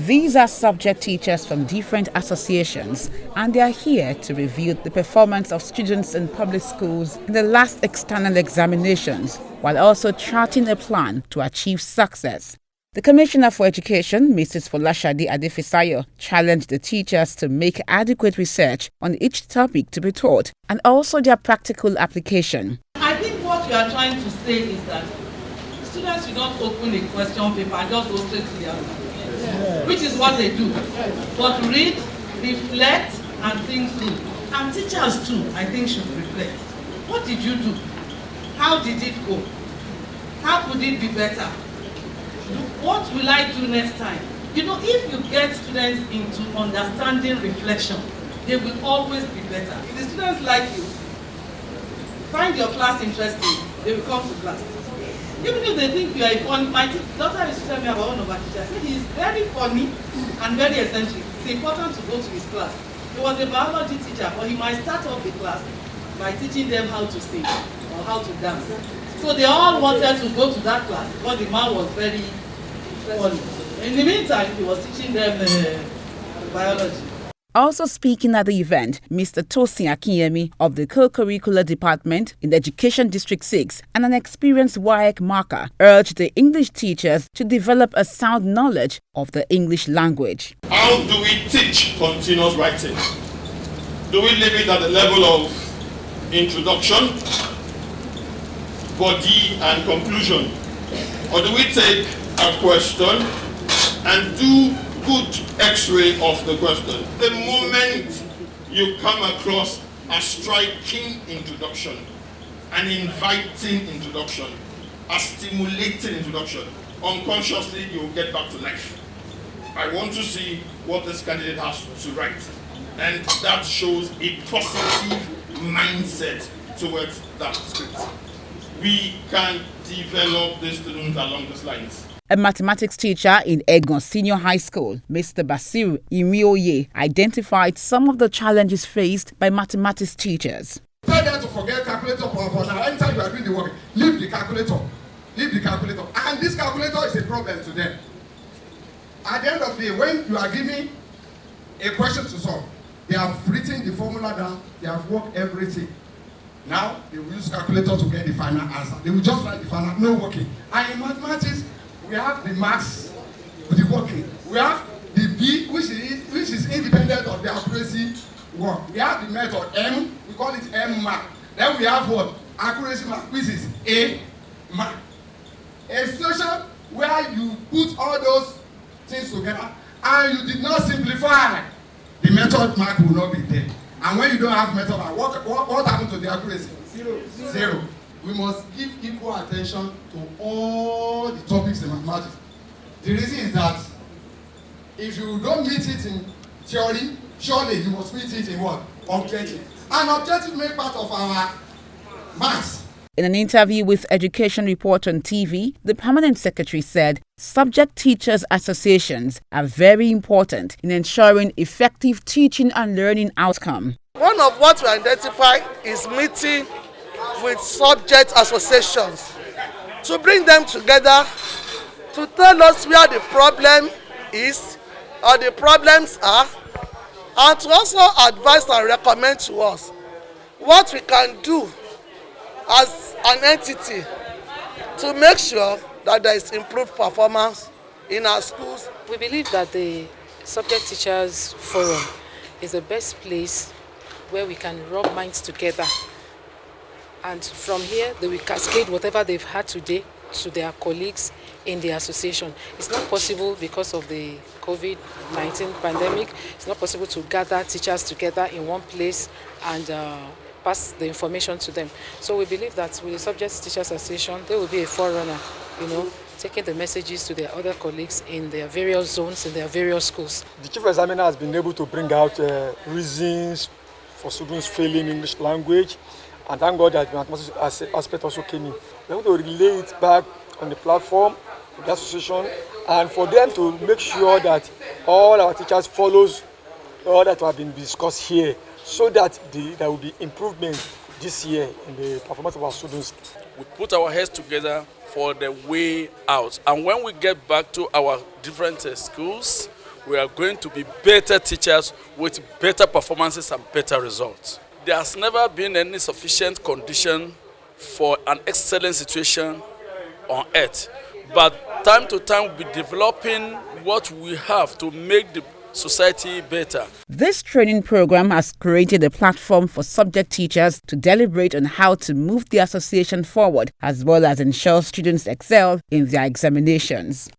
These are subject teachers from different associations, and they are here to review the performance of students in public schools in the last external examinations, while also charting a plan to achieve success. The Commissioner for Education, Mrs. Folashade Adefisayo, challenged the teachers to make adequate research on each topic to be taught and also their practical application. I think what you are trying to say is that students should not open a question paper and just go straight to the answer. Which is what they do. But read, reflect, and think through. And teachers too, I think, should reflect. What did you do? How did it go? How could it be better? What will I do next time? You know, if you get students into understanding reflection, they will always be better. If the students like you, find your class interesting, they will come to class. Even if they think you are funny, my daughter used to tell me about one of our teachers. She said he is very funny and very eccentric. It's important to go to his class. He was a biology teacher, but he might start off the class by teaching them how to sing or how to dance. So they all wanted to go to that class because the man was very funny. In the meantime, he was teaching them biology. Also speaking at the event, Mr. Tosin Akinyemi of the Co-Curricular Department in Education District 6 and an experienced WAEC marker urged the English teachers to develop a sound knowledge of the English language. How do we teach continuous writing? Do we leave it at the level of introduction, body and conclusion? Or do we take a question and do good x-ray of the question? The moment you come across a striking introduction, an inviting introduction, a stimulating introduction, unconsciously you will get back to life. I want to see what this candidate has to write, and that shows a positive mindset towards that script. We can develop the students along these lines. A mathematics teacher in Egon Senior High School, Mr. Basiru Imioye, identified some of the challenges faced by mathematics teachers. Tell them to forget calculator for now. Anytime you are doing the work, leave the calculator. Leave the calculator. And this calculator is a problem to them. At the end of the day, when you are giving a question to solve, they have written the formula down, they have worked everything. Now, they will use calculator to get the final answer. They will just write the final, no working. And in mathematics, we have the max, the working. We have the B, which is independent of the accuracy work. We have the method M, we call it M mark. Then we have what? Accuracy mark, which is A mark. A situation where you put all those things together and you did not simplify, the method mark will not be there. And when you don't have method mark, what happened to the accuracy? Zero. We must give equal attention to all the topics in mathematics. The reason is that if you don't meet it in theory, surely you must meet it in what? Objective. And objective make part of our maths. In an interview with Education Report on TV, the Permanent Secretary said subject teachers' associations are very important in ensuring effective teaching and learning outcome. One of what we identify is meeting with subject associations to bring them together to tell us where the problem is or the problems are, and to also advise and recommend to us what we can do as an entity to make sure that there is improved performance in our schools. We believe that the Subject Teachers Forum is the best place where we can rub minds together, and from here they will cascade whatever they've had today to their colleagues in the association. It's not possible because of the COVID-19 pandemic. It's not possible to gather teachers together in one place and pass the information to them. So we believe that with the Subject Teachers Association, there will be a forerunner, taking the messages to their other colleagues in their various zones, in their various schools. The chief examiner has been able to bring out reasons for students failing English language, and thank God that the mathematics aspect also came in. We're able to relay it back on the platform of the association, and for them to make sure that all our teachers follows all that have been discussed here, so that there will be improvement this year in the performance of our students. We put our heads together for the way out, and when we get back to our different schools, we are going to be better teachers with better performances and better results. There has never been any sufficient condition for an excellent situation on earth. But time to time we'll be developing what we have to make the society better. This training program has created a platform for subject teachers to deliberate on how to move the association forward, as well as ensure students excel in their examinations.